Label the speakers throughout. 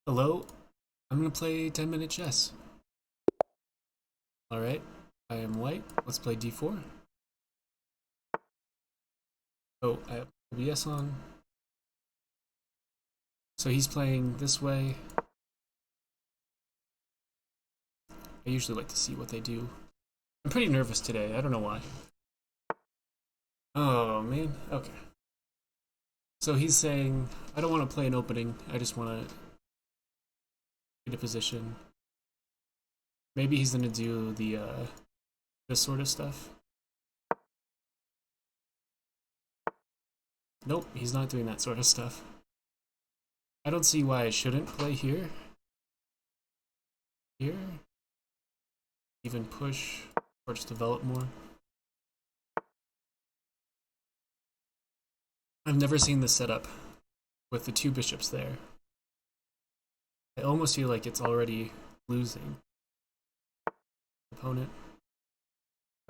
Speaker 1: Hello, I'm gonna play 10-minute chess. Alright, I am white. Let's play d4. Oh, I have OBS on. So he's playing this way. I usually like to see what they do. I'm pretty nervous today, I don't know why. Oh man, okay. So he's saying, I don't want to play an opening, I just want to get a position. Maybe he's gonna do the, this sort of stuff. Nope, he's not doing that sort of stuff. I don't see why I shouldn't play here. Here? Even push, or just develop more. I've never seen this setup with the two bishops there. I almost feel like it's already losing. Opponent.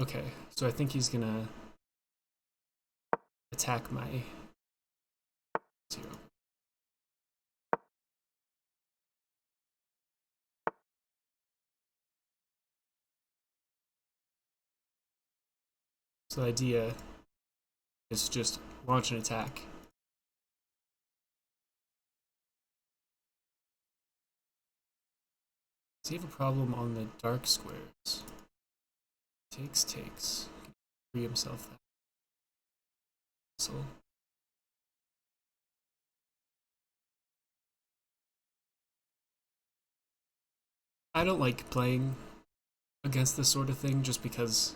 Speaker 1: Okay, so I think he's gonna attack my 0. So the idea is just launch an attack. Does he have a problem on the dark squares? Takes. Free himself that. So I don't like playing against this sort of thing just because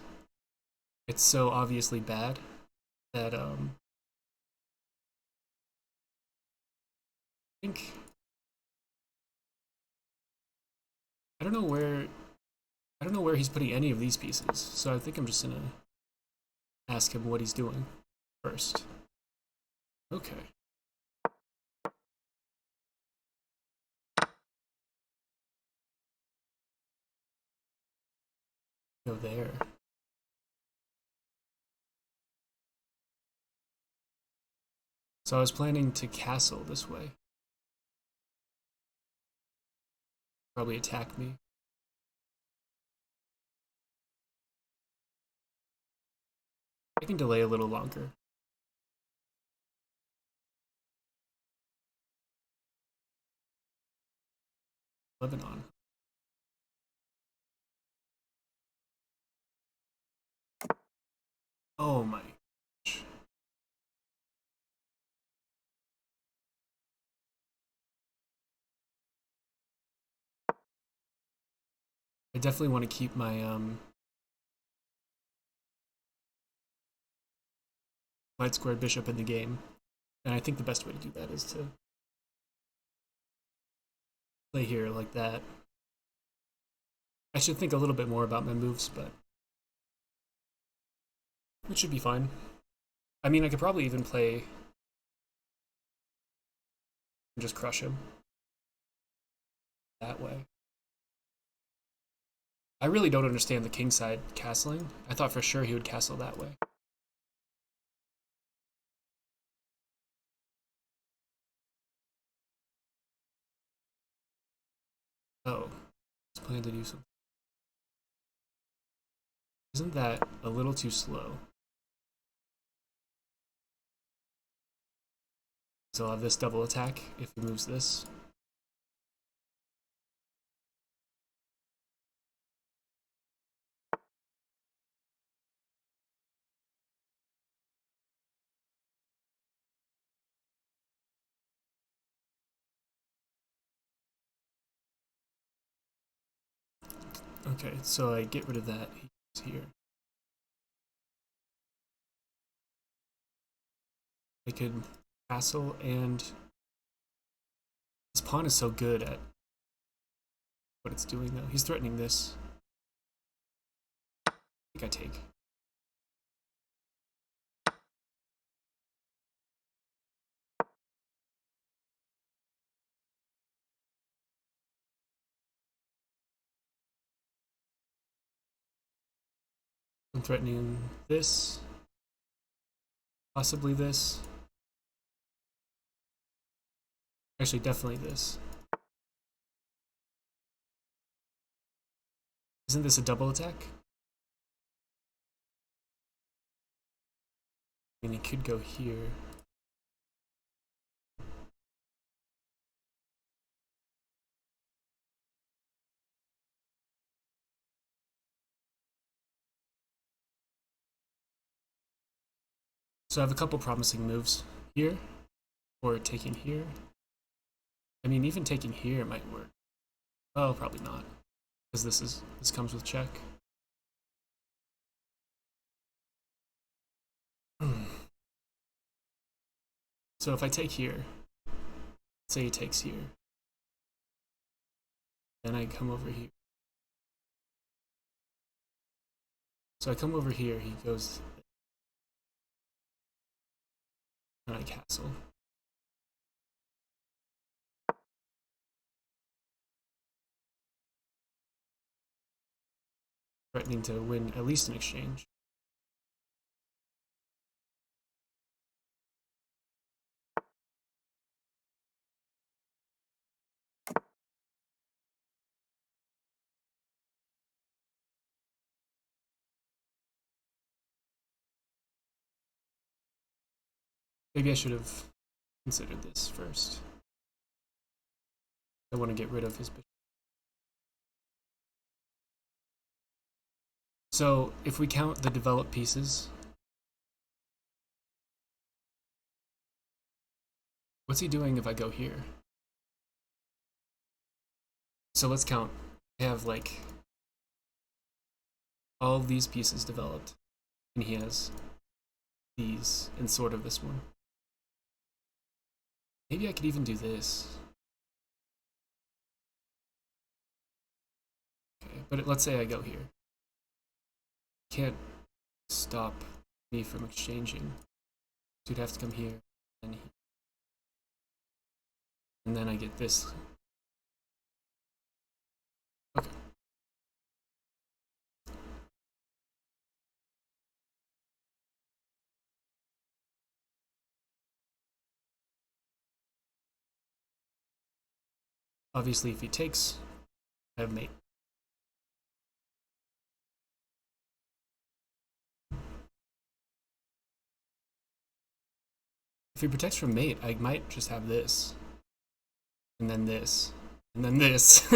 Speaker 1: it's so obviously bad that I think I don't know where he's putting any of these pieces. So I think I'm just gonna ask him what he's doing first. Okay. Go there. So I was planning to castle this way. Probably attack me. I can delay a little longer. Lebanon. Oh my gosh. I definitely want to keep my light squared bishop in the game. And I think the best way to do that is to play here like that. I should think a little bit more about my moves, but it should be fine. I mean, I could probably even play and just crush him that way. I really don't understand the kingside castling. I thought for sure he would castle that way. Oh, he's planning to do something. Isn't that a little too slow? So I'll have this double attack if he moves this. Okay, so I get rid of that. He's here. I could castle, and his pawn is so good at what it's doing though. He's threatening this. I think I take. I'm threatening this. Possibly this. Actually, definitely this. Isn't this a double attack? I mean, he could go here. So I have a couple promising moves here, or taking here. I mean, even taking here might work. Well, probably not, because this comes with check. So if I take here, say he takes here, then I come over here. So I come over here, he goes, and I castle. Threatening to win at least an exchange. Maybe I should have considered this first. I want to get rid of his bishop. So if we count the developed pieces, what's he doing if I go here? So let's count. I have like all of these pieces developed, and he has these and sort of this one. Maybe I could even do this. Okay, but let's say I go here. Can't stop me from exchanging. So you'd have to come here and here. And then I get this. Okay. Obviously, if he takes, I have mate. If he protects from mate, I might just have this. And then this. And then this.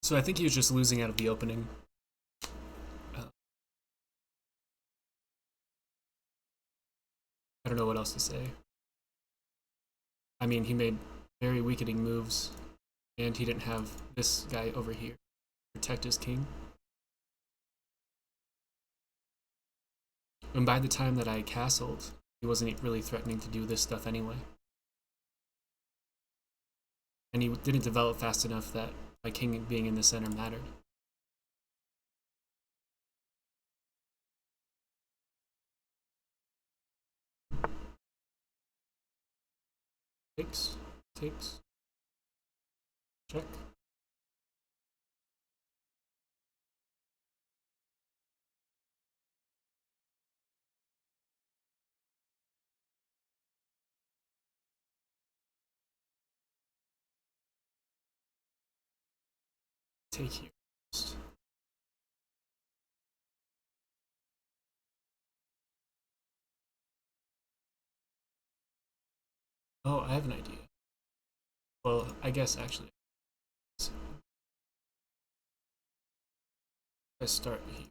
Speaker 1: So I think he was just losing out of the opening. I don't know what else to say. I mean, he made very weakening moves, and he didn't have this guy over here to protect his king. And by the time that I castled, he wasn't really threatening to do this stuff anyway. And he didn't develop fast enough that my king being in the center mattered. Takes, check. Take here first. Oh, I have an idea. Well, I guess actually. I start here.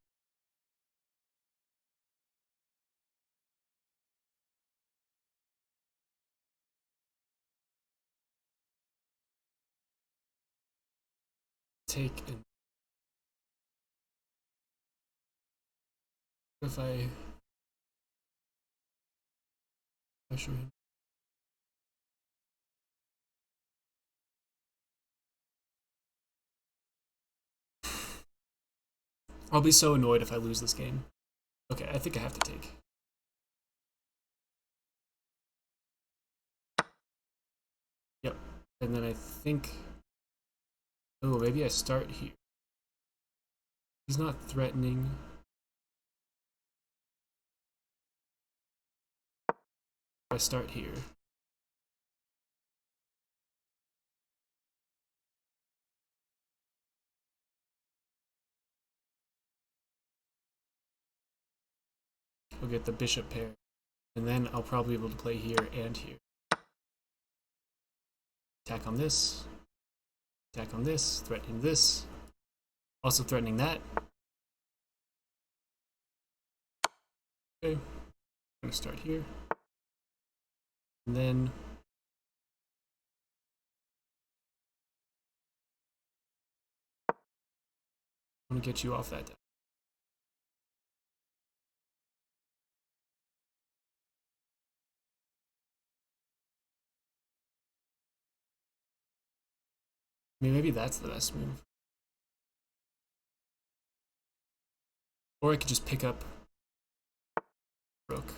Speaker 1: Take and if I pressure him. I'll be so annoyed if I lose this game. Okay, I think I have to take. Yep. And then I think... Oh, maybe I start here. He's not threatening. I start here. I'll get the bishop pair, and then I'll probably be able to play here and here. Attack on this, attack on this, threatening this, also threatening that. Okay, I'm gonna start here, and then I'm gonna get you off that deck. I mean, maybe that's the best move. Or I could just pick up rook.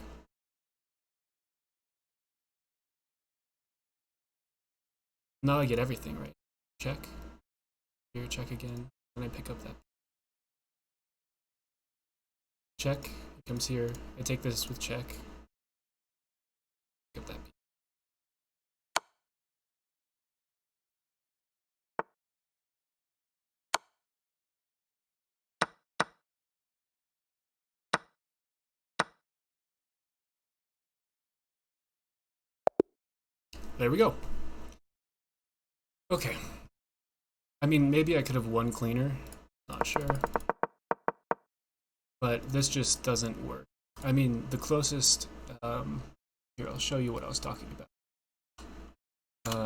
Speaker 1: Now I get everything, right? Check. Here, check again. And I pick up that. Check. It comes here. I take this with check. Pick up that piece. There we go. Okay. I mean, maybe I could have won cleaner. Not sure. But this just doesn't work. I mean, the closest... here, I'll show you what I was talking about.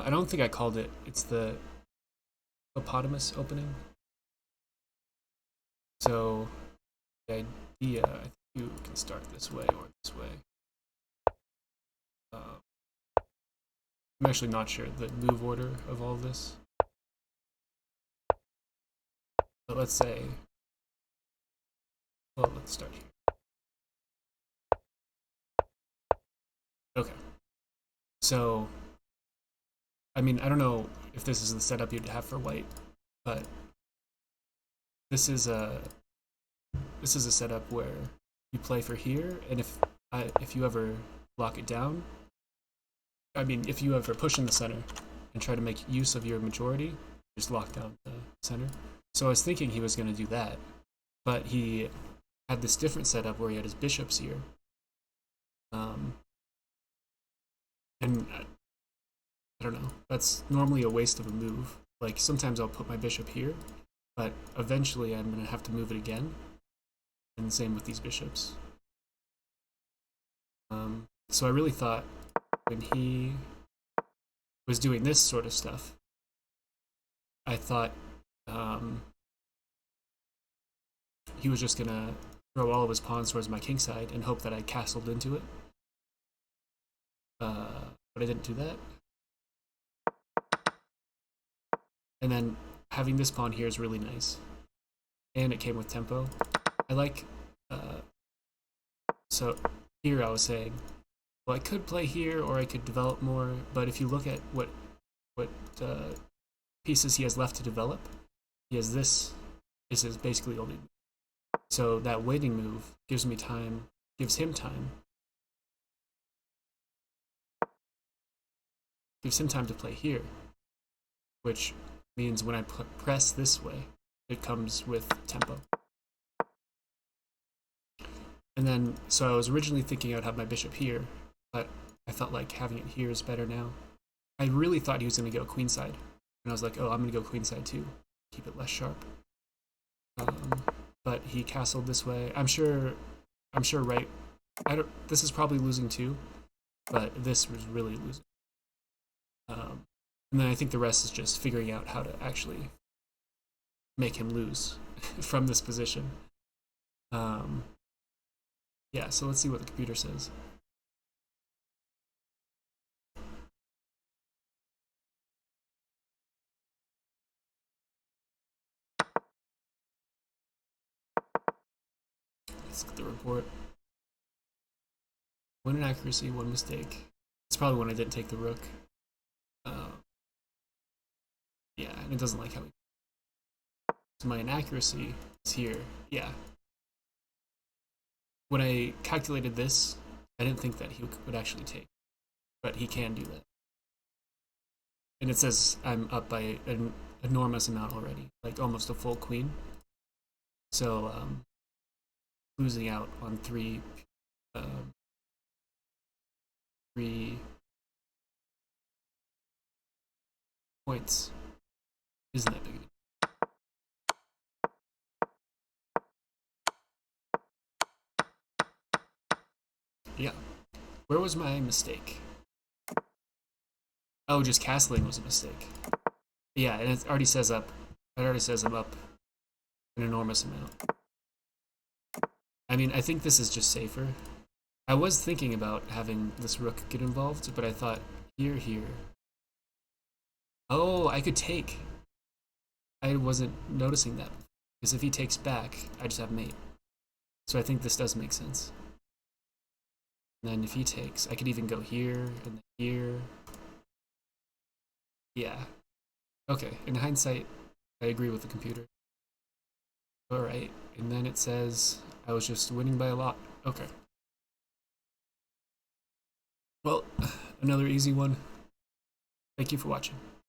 Speaker 1: I don't think I called it. It's the hippopotamus opening. So, the idea, I think you can start this way or this way. I'm actually not sure the move order of all of this. But let's say, well, let's start here. Okay. So, I mean, I don't know if this is the setup you'd have for white, but this is a setup where you play for here, and if you ever lock it down, I mean, if you ever push in the center and try to make use of your majority, just lock down the center. So I was thinking he was going to do that, but he had this different setup where he had his bishops here. And I don't know, that's normally a waste of a move. Like, sometimes I'll put my bishop here, but eventually I'm going to have to move it again. And the same with these bishops. So I really thought when he was doing this sort of stuff, I thought he was just going to throw all of his pawns towards my king side and hope that I castled into it. But I didn't do that. And then having this pawn here is really nice. And it came with tempo. I like... so here I was saying, well, I could play here or I could develop more, but if you look at what pieces he has left to develop, he has this is his basically only move. So that waiting move gives me time, gives him time to play here, which means when I press this way, it comes with tempo. And then, so I was originally thinking I would have my bishop here, but I felt like having it here is better now. I really thought he was going to go queenside, and I was like, oh, I'm going to go queenside too, keep it less sharp. But he castled this way. I'm sure right. This is probably losing too, but this was really losing. And then I think the rest is just figuring out how to actually make him lose from this position. Yeah, so let's see what the computer says. Let's look at the report. One inaccuracy, one mistake. It's probably when I didn't take the rook. Yeah, and it doesn't like how we... So my inaccuracy is here. Yeah. When I calculated this, I didn't think that he would actually take, but he can do that. And it says I'm up by an enormous amount already, like almost a full queen. So losing out on um, three points isn't that big. Yeah. Where was my mistake? Oh, just castling was a mistake. Yeah, and it already says up. It already says I'm up an enormous amount. I mean, I think this is just safer. I was thinking about having this rook get involved, but I thought, here. Oh, I could take. I wasn't noticing that. Because if he takes back, I just have mate. So I think this does make sense. And then if he takes, I could even go here and then here. Yeah. Okay, in hindsight, I agree with the computer. Alright, and then it says I was just winning by a lot. Okay. Well, another easy one. Thank you for watching.